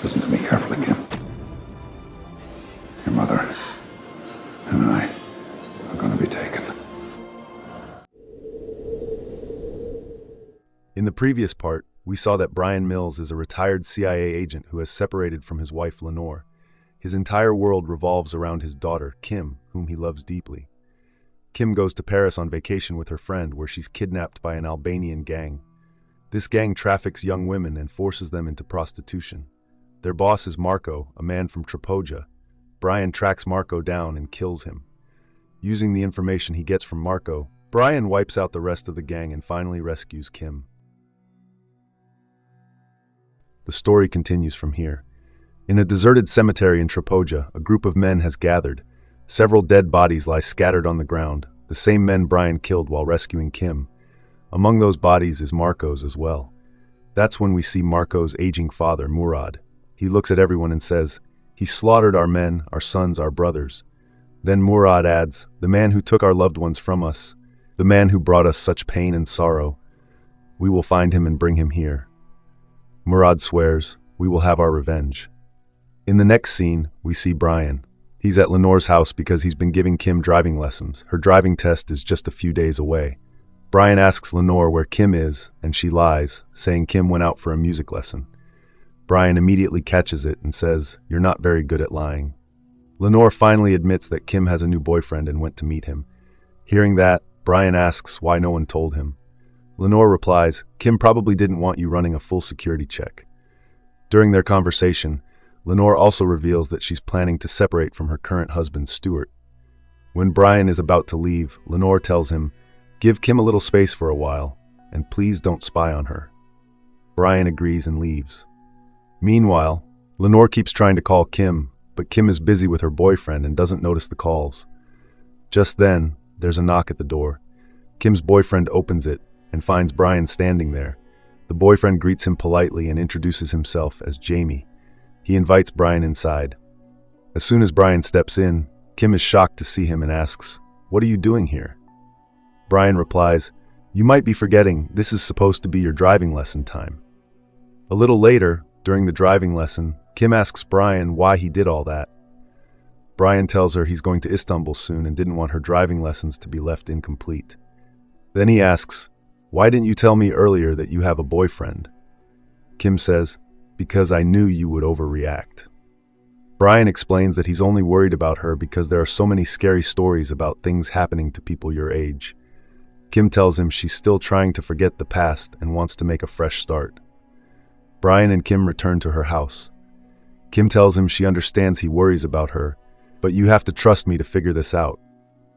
Listen to me carefully, Kim. Your mother and I are going to be taken. In the previous part, we saw that Bryan Mills is a retired CIA agent who has separated from his wife, Lenore. His entire world revolves around his daughter, Kim, whom he loves deeply. Kim goes to Paris on vacation with her friend, where she's kidnapped by an Albanian gang. This gang traffics young women and forces them into prostitution. Their boss is Marco, a man from Tripoja. Bryan tracks Marco down and kills him. Using the information he gets from Marco, Bryan wipes out the rest of the gang and finally rescues Kim. The story continues from here. In a deserted cemetery in Tripoja, a group of men has gathered. Several dead bodies lie scattered on the ground, the same men Bryan killed while rescuing Kim. Among those bodies is Marco's as well. That's when we see Marco's aging father, Murad. He looks at everyone and says, "He slaughtered our men, our sons, our brothers." Then Murad adds, "The man who took our loved ones from us, the man who brought us such pain and sorrow. We will find him and bring him here." Murad swears, "We will have our revenge." In the next scene, we see Bryan. He's at Lenore's house because he's been giving Kim driving lessons. Her driving test is just a few days away. Bryan asks Lenore where Kim is, and she lies, saying Kim went out for a music lesson. Bryan immediately catches it and says, "You're not very good at lying." Lenore finally admits that Kim has a new boyfriend and went to meet him. Hearing that, Bryan asks why no one told him. Lenore replies, "Kim probably didn't want you running a full security check." During their conversation, Lenore also reveals that she's planning to separate from her current husband, Stuart. When Bryan is about to leave, Lenore tells him, "Give Kim a little space for a while, and please don't spy on her." Bryan agrees and leaves. Meanwhile, Lenore keeps trying to call Kim, but Kim is busy with her boyfriend and doesn't notice the calls. Just then, there's a knock at the door. Kim's boyfriend opens it and finds Bryan standing there. The boyfriend greets him politely and introduces himself as Jamie. He invites Bryan inside. As soon as Bryan steps in, Kim is shocked to see him and asks, "What are you doing here?" Bryan replies, "You might be forgetting, this is supposed to be your driving lesson time." A little later, during the driving lesson, Kim asks Bryan why he did all that. Bryan tells her he's going to Istanbul soon and didn't want her driving lessons to be left incomplete. Then he asks, "Why didn't you tell me earlier that you have a boyfriend?" Kim says, "Because I knew you would overreact." Bryan explains that he's only worried about her because there are so many scary stories about things happening to people your age. Kim tells him she's still trying to forget the past and wants to make a fresh start. Bryan and Kim return to her house. Kim tells him she understands he worries about her, but you have to trust me to figure this out.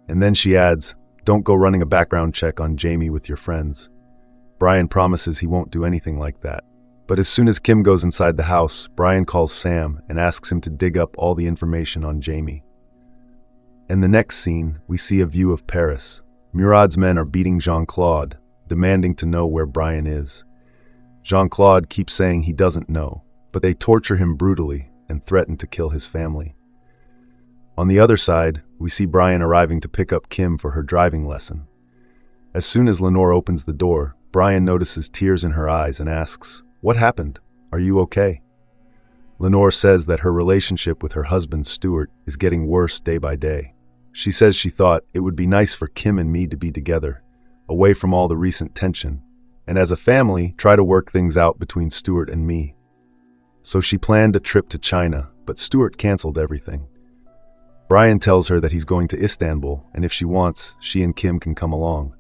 And then she adds, "Don't go running a background check on Jamie with your friends." Bryan promises he won't do anything like that. But as soon as Kim goes inside the house, Bryan calls Sam and asks him to dig up all the information on Jamie. In the next scene, we see a view of Paris. Murad's men are beating Jean-Claude, demanding to know where Bryan is. Jean-Claude keeps saying he doesn't know, but they torture him brutally and threaten to kill his family. On the other side, we see Bryan arriving to pick up Kim for her driving lesson. As soon as Lenore opens the door, Bryan notices tears in her eyes and asks, "What happened? Are you okay?" Lenore says that her relationship with her husband, Stuart, is getting worse day by day. She says she thought it would be nice for Kim and me to be together, away from all the recent tension, and as a family, try to work things out between Stuart and me. So she planned a trip to China, but Stuart canceled everything. Bryan tells her that he's going to Istanbul, and if she wants, she and Kim can come along.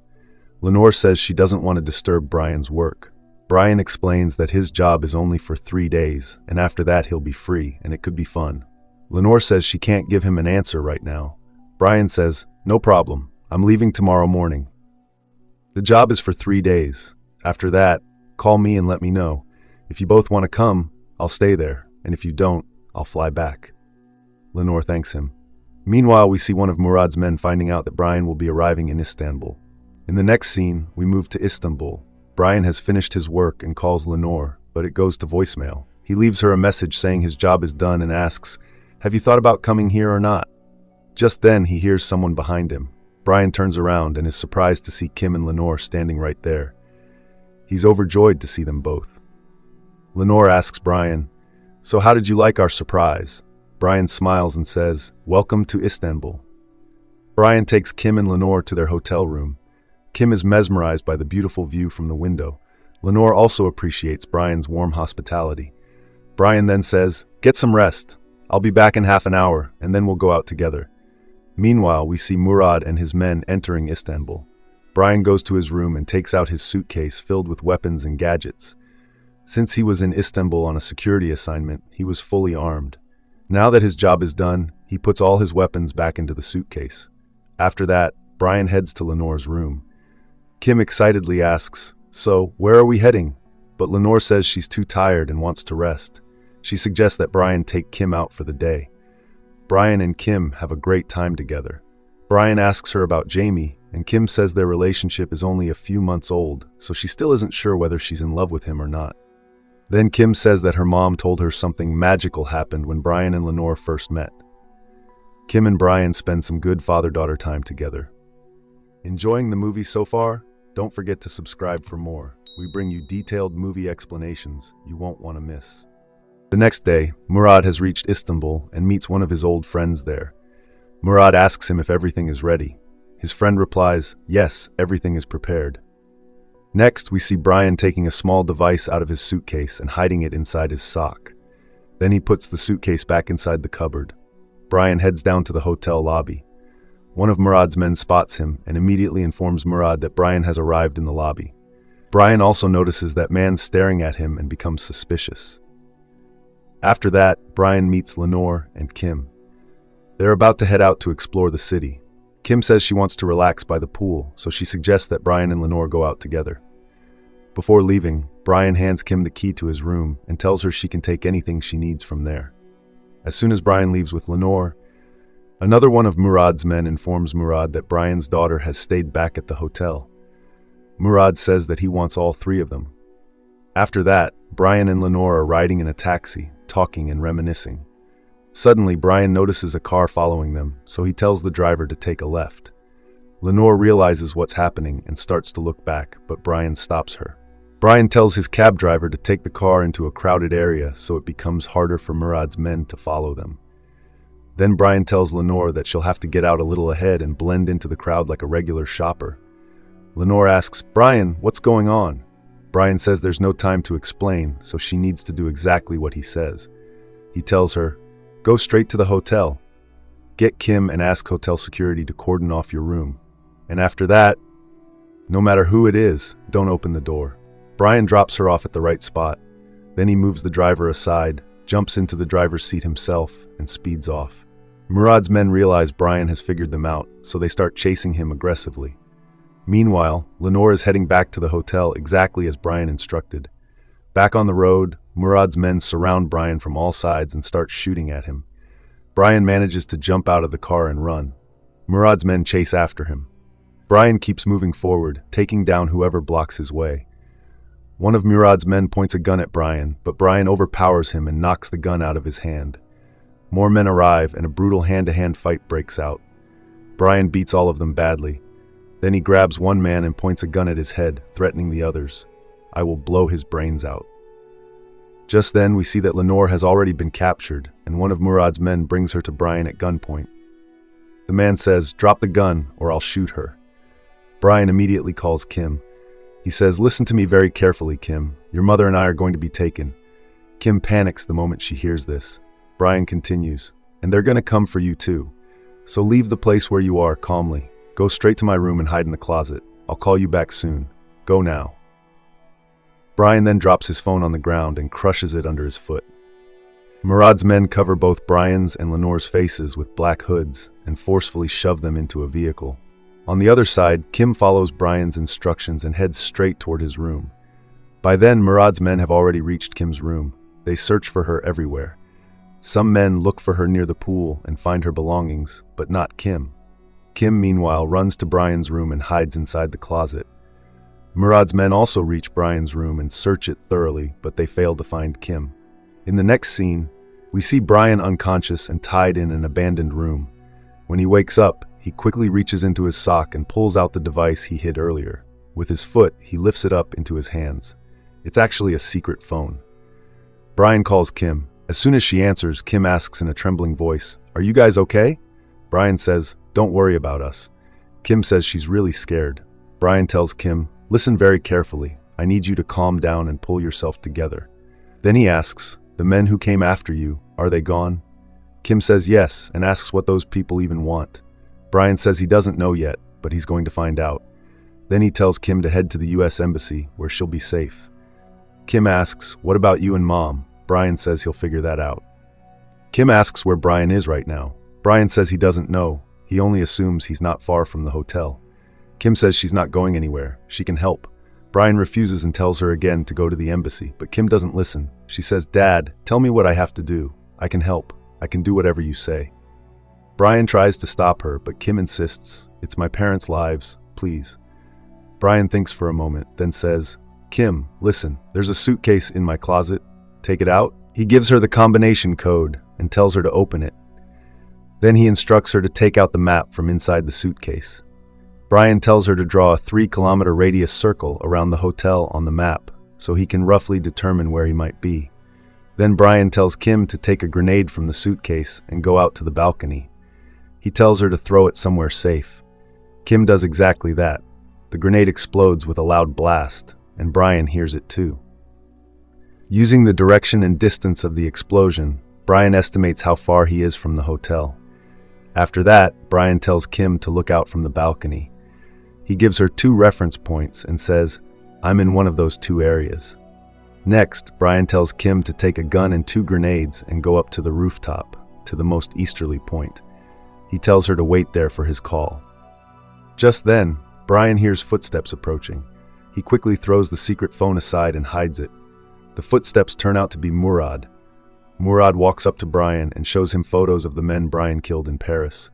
Lenore says she doesn't want to disturb Bryan's work. Bryan explains that his job is only for 3 days, and after that he'll be free, and it could be fun. Lenore says she can't give him an answer right now. Bryan says, "No problem, I'm leaving tomorrow morning." The job is for 3 days. After that, call me and let me know. If you both want to come, I'll stay there, and if you don't, I'll fly back. Lenore thanks him. Meanwhile, we see one of Murad's men finding out that Bryan will be arriving in Istanbul. In the next scene, we move to Istanbul. Bryan has finished his work and calls Lenore, but it goes to voicemail. He leaves her a message saying his job is done and asks, "Have you thought about coming here or not?" Just then, he hears someone behind him. Bryan turns around and is surprised to see Kim and Lenore standing right there. He's overjoyed to see them both. Lenore asks Bryan, "So how did you like our surprise?" Bryan smiles and says, "Welcome to Istanbul." Bryan takes Kim and Lenore to their hotel room. Kim is mesmerized by the beautiful view from the window. Lenore also appreciates Bryan's warm hospitality. Bryan then says, "Get some rest. I'll be back in half an hour, and then we'll go out together." Meanwhile, we see Murad and his men entering Istanbul. Bryan goes to his room and takes out his suitcase filled with weapons and gadgets. Since he was in Istanbul on a security assignment, he was fully armed. Now that his job is done, he puts all his weapons back into the suitcase. After that, Bryan heads to Lenore's room. Kim excitedly asks, "So, where are we heading?" But Lenore says she's too tired and wants to rest. She suggests that Bryan take Kim out for the day. Bryan and Kim have a great time together. Bryan asks her about Jamie, and Kim says their relationship is only a few months old, so she still isn't sure whether she's in love with him or not. Then Kim says that her mom told her something magical happened when Bryan and Lenore first met. Kim and Bryan spend some good father-daughter time together. Enjoying the movie so far? Don't forget to subscribe for more. We bring you detailed movie explanations you won't want to miss. The next day, Murad has reached Istanbul and meets one of his old friends there. Murad asks him if everything is ready. His friend replies, "Yes, everything is prepared." Next, we see Bryan taking a small device out of his suitcase and hiding it inside his sock. Then he puts the suitcase back inside the cupboard. Bryan heads down to the hotel lobby. One of Murad's men spots him and immediately informs Murad that Bryan has arrived in the lobby. Bryan also notices that man staring at him and becomes suspicious. After that, Bryan meets Lenore and Kim. They're about to head out to explore the city. Kim says she wants to relax by the pool, so she suggests that Bryan and Lenore go out together. Before leaving, Bryan hands Kim the key to his room and tells her she can take anything she needs from there. As soon as Bryan leaves with Lenore, another one of Murad's men informs Murad that Bryan's daughter has stayed back at the hotel. Murad says that he wants all three of them. After that, Bryan and Lenore are riding in a taxi, talking and reminiscing. Suddenly, Bryan notices a car following them, so he tells the driver to take a left. Lenore realizes what's happening and starts to look back, but Bryan stops her. Bryan tells his cab driver to take the car into a crowded area so it becomes harder for Murad's men to follow them. Then Bryan tells Lenore that she'll have to get out a little ahead and blend into the crowd like a regular shopper. Lenore asks, "Bryan, what's going on?" Bryan says there's no time to explain, so she needs to do exactly what he says. He tells her, "Go straight to the hotel. Get Kim and ask hotel security to cordon off your room. And after that, no matter who it is, don't open the door." Bryan drops her off at the right spot. Then he moves the driver aside, jumps into the driver's seat himself, and speeds off. Murad's men realize Bryan has figured them out, so they start chasing him aggressively. Meanwhile, Lenore is heading back to the hotel exactly as Bryan instructed. Back on the road, Murad's men surround Bryan from all sides and start shooting at him. Bryan manages to jump out of the car and run. Murad's men chase after him. Bryan keeps moving forward, taking down whoever blocks his way. One of Murad's men points a gun at Bryan, but Bryan overpowers him and knocks the gun out of his hand. More men arrive and a brutal hand-to-hand fight breaks out. Bryan beats all of them badly. Then he grabs one man and points a gun at his head, threatening the others. "I will blow his brains out." Just then, we see that Lenore has already been captured, and one of Murad's men brings her to Bryan at gunpoint. The man says, "Drop the gun, or I'll shoot her." Bryan immediately calls Kim. He says, "Listen to me very carefully, Kim. Your mother and I are going to be taken." Kim panics the moment she hears this. Bryan continues, "And they're going to come for you too. So leave the place where you are calmly. Go straight to my room and hide in the closet. I'll call you back soon. Go now." Bryan then drops his phone on the ground and crushes it under his foot. Murad's men cover both Bryan's and Lenore's faces with black hoods and forcefully shove them into a vehicle. On the other side, Kim follows Bryan's instructions and heads straight toward his room. By then, Murad's men have already reached Kim's room. They search for her everywhere. Some men look for her near the pool and find her belongings, but not Kim. Kim, meanwhile, runs to Bryan's room and hides inside the closet. Murad's men also reach Bryan's room and search it thoroughly, but they fail to find Kim. In the next scene, we see Bryan unconscious and tied in an abandoned room. When he wakes up, he quickly reaches into his sock and pulls out the device he hid earlier. With his foot, he lifts it up into his hands. It's actually a secret phone. Bryan calls Kim. As soon as she answers, Kim asks in a trembling voice, "Are you guys okay?" Bryan says, "Don't worry about us." Kim says she's really scared. Bryan tells Kim, "Listen very carefully. I need you to calm down and pull yourself together." Then he asks, "The men who came after you, are they gone?" Kim says yes, and asks what those people even want. Bryan says he doesn't know yet, but he's going to find out. Then he tells Kim to head to the US Embassy, where she'll be safe. Kim asks, "What about you and Mom?" Bryan says he'll figure that out. Kim asks where Bryan is right now. Bryan says he doesn't know. He only assumes he's not far from the hotel. Kim says she's not going anywhere. She can help. Bryan refuses and tells her again to go to the embassy, but Kim doesn't listen. She says, "Dad, tell me what I have to do. I can help. I can do whatever you say." Bryan tries to stop her, but Kim insists, "It's my parents' lives, please." Bryan thinks for a moment, then says, "Kim, listen, there's a suitcase in my closet. Take it out." He gives her the combination code and tells her to open it. Then he instructs her to take out the map from inside the suitcase. Bryan tells her to draw a 3-kilometer radius circle around the hotel on the map, so he can roughly determine where he might be. Then Bryan tells Kim to take a grenade from the suitcase and go out to the balcony. He tells her to throw it somewhere safe. Kim does exactly that. The grenade explodes with a loud blast, and Bryan hears it too. Using the direction and distance of the explosion, Bryan estimates how far he is from the hotel. After that, Bryan tells Kim to look out from the balcony. He gives her 2 reference points and says, "I'm in one of those 2 areas." Next, Bryan tells Kim to take a gun and 2 grenades and go up to the rooftop, to the most easterly point. He tells her to wait there for his call. Just then, Bryan hears footsteps approaching. He quickly throws the secret phone aside and hides it. The footsteps turn out to be Murad. Murad walks up to Bryan and shows him photos of the men Bryan killed in Paris.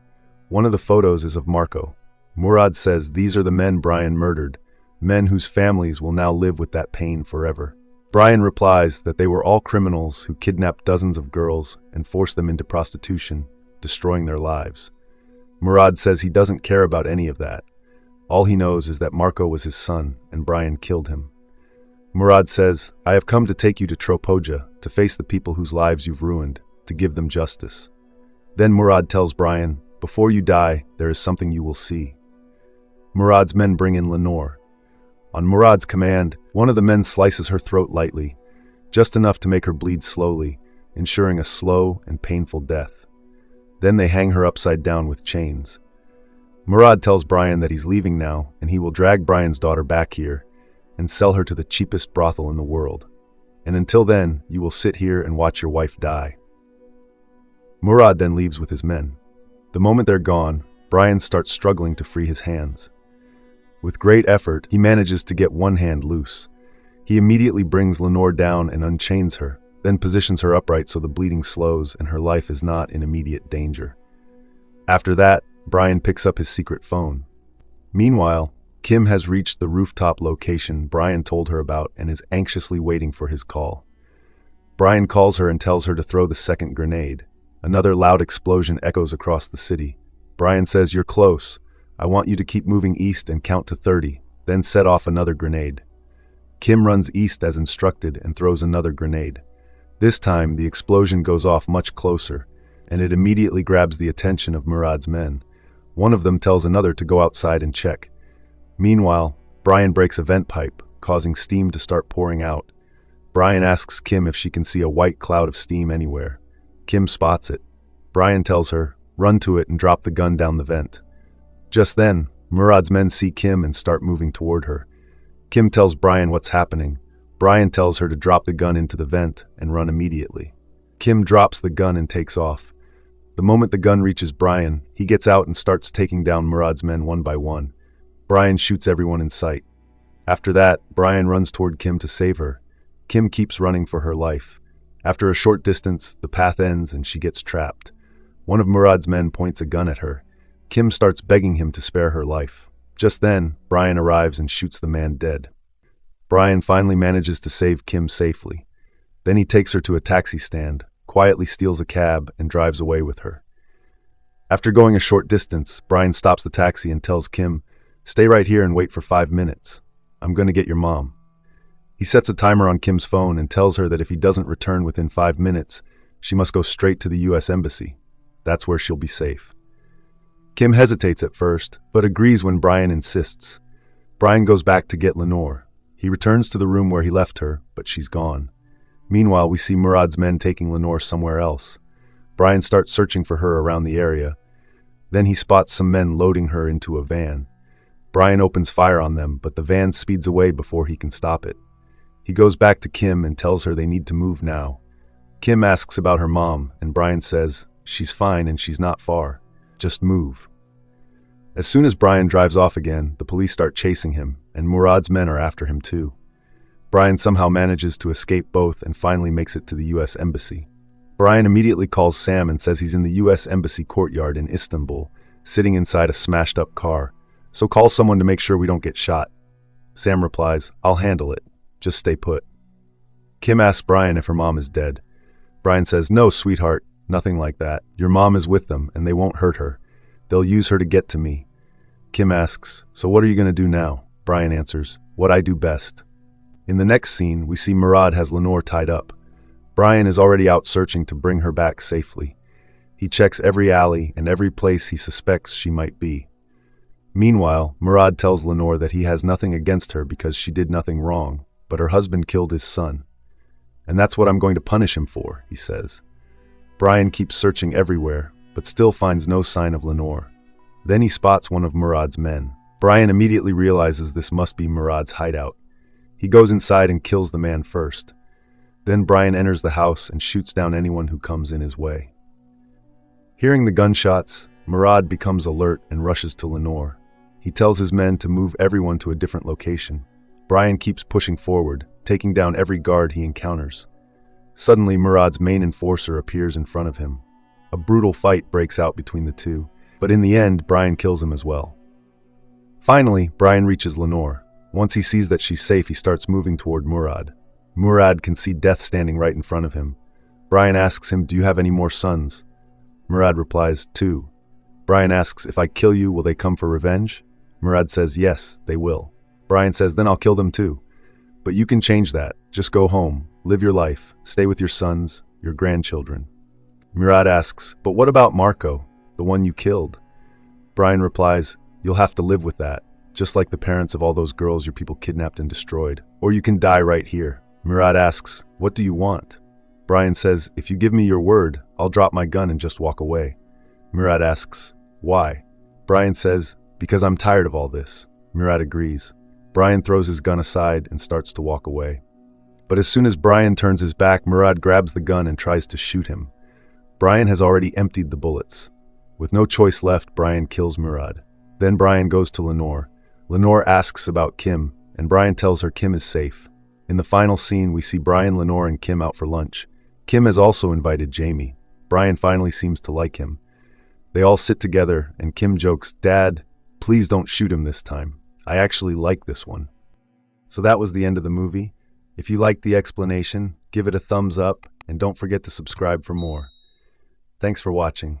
One of the photos is of Marco. Murad says these are the men Bryan murdered, men whose families will now live with that pain forever. Bryan replies that they were all criminals who kidnapped dozens of girls and forced them into prostitution, destroying their lives. Murad says he doesn't care about any of that. All he knows is that Marco was his son and Bryan killed him. Murad says, "I have come to take you to Tropoja, to face the people whose lives you've ruined, to give them justice." Then Murad tells Bryan, "Before you die, there is something you will see." Murad's men bring in Lenore. On Murad's command, one of the men slices her throat lightly, just enough to make her bleed slowly, ensuring a slow and painful death. Then they hang her upside down with chains. Murad tells Bryan that he's leaving now, and he will drag Bryan's daughter back here and sell her to the cheapest brothel in the world. And until then, you will sit here and watch your wife die. Murad then leaves with his men. The moment they're gone, Bryan starts struggling to free his hands. With great effort, he manages to get one hand loose. He immediately brings Lenore down and unchains her, then positions her upright so the bleeding slows and her life is not in immediate danger. After that, Bryan picks up his secret phone. Meanwhile, Kim has reached the rooftop location Bryan told her about and is anxiously waiting for his call. Bryan calls her and tells her to throw the second grenade. Another loud explosion echoes across the city. Bryan says, "You're close. I want you to keep moving east and count to 30, then set off another grenade." Kim runs east as instructed and throws another grenade. This time, the explosion goes off much closer, and it immediately grabs the attention of Murad's men. One of them tells another to go outside and check. Meanwhile, Bryan breaks a vent pipe, causing steam to start pouring out. Bryan asks Kim if she can see a white cloud of steam anywhere. Kim spots it. Bryan tells her, "Run to it and drop the gun down the vent." Just then, Murad's men see Kim and start moving toward her. Kim tells Bryan what's happening. Bryan tells her to drop the gun into the vent and run immediately. Kim drops the gun and takes off. The moment the gun reaches Bryan, he gets out and starts taking down Murad's men one by one. Bryan shoots everyone in sight. After that, Bryan runs toward Kim to save her. Kim keeps running for her life. After a short distance, the path ends and she gets trapped. One of Murad's men points a gun at her. Kim starts begging him to spare her life. Just then, Bryan arrives and shoots the man dead. Bryan finally manages to save Kim safely. Then he takes her to a taxi stand, quietly steals a cab, and drives away with her. After going a short distance, Bryan stops the taxi and tells Kim, "Stay right here and wait for 5 minutes. I'm going to get your mom." He sets a timer on Kim's phone and tells her that if he doesn't return within 5 minutes, She must go straight to the US Embassy. That's where she'll be safe. Kim hesitates at first, but agrees when Bryan insists. Bryan goes back to get Lenore. He returns to the room where he left her, but she's gone. Meanwhile, we see Murad's men taking Lenore somewhere else. Bryan starts searching for her around the area. Then he spots some men loading her into a van. Bryan opens fire on them, but the van speeds away before he can stop it. He goes back to Kim and tells her they need to move now. Kim asks about her mom, and Bryan says, she's fine and she's not far. Just move. As soon as Bryan drives off again, the police start chasing him, and Murad's men are after him too. Bryan somehow manages to escape both and finally makes it to the US Embassy. Bryan immediately calls Sam and says he's in the US Embassy courtyard in Istanbul, sitting inside a smashed-up car. So call someone to make sure we don't get shot. Sam replies, I'll handle it. Just stay put. Kim asks Bryan if her mom is dead. Bryan says, no, sweetheart, nothing like that. Your mom is with them, and they won't hurt her. They'll use her to get to me. Kim asks, so what are you going to do now? Bryan answers, what I do best. In the next scene, we see Murad has Lenore tied up. Bryan is already out searching to bring her back safely. He checks every alley and every place he suspects she might be. Meanwhile, Murad tells Lenore that he has nothing against her because she did nothing wrong, but her husband killed his son. And that's what I'm going to punish him for, he says. Bryan keeps searching everywhere, but still finds no sign of Lenore. Then he spots one of Murad's men. Bryan immediately realizes this must be Murad's hideout. He goes inside and kills the man first. Then Bryan enters the house and shoots down anyone who comes in his way. Hearing the gunshots, Murad becomes alert and rushes to Lenore. He tells his men to move everyone to a different location. Bryan keeps pushing forward, taking down every guard he encounters. Suddenly, Murad's main enforcer appears in front of him. A brutal fight breaks out between the two, but in the end, Bryan kills him as well. Finally, Bryan reaches Lenore. Once he sees that she's safe, he starts moving toward Murad. Murad can see death standing right in front of him. Bryan asks him, do you have any more sons? Murad replies, 2. Bryan asks, if I kill you, will they come for revenge? Murad says, yes, they will. Bryan says, then I'll kill them too. But you can change that. Just go home, live your life, stay with your sons, your grandchildren. Murad asks, but what about Marco, the one you killed? Bryan replies, you'll have to live with that, just like the parents of all those girls your people kidnapped and destroyed. Or you can die right here. Murad asks, what do you want? Bryan says, if you give me your word, I'll drop my gun and just walk away. Murad asks, why? Bryan says, because I'm tired of all this. Murad agrees. Bryan throws his gun aside and starts to walk away. But as soon as Bryan turns his back, Murad grabs the gun and tries to shoot him. Bryan has already emptied the bullets. With no choice left, Bryan kills Murad. Then Bryan goes to Lenore. Lenore asks about Kim, and Bryan tells her Kim is safe. In the final scene, we see Bryan, Lenore, and Kim out for lunch. Kim has also invited Jamie. Bryan finally seems to like him. They all sit together, and Kim jokes, Dad, please don't shoot him this time. I actually like this one. So that was the end of the movie. If you liked the explanation, give it a thumbs up, and don't forget to subscribe for more. Thanks for watching.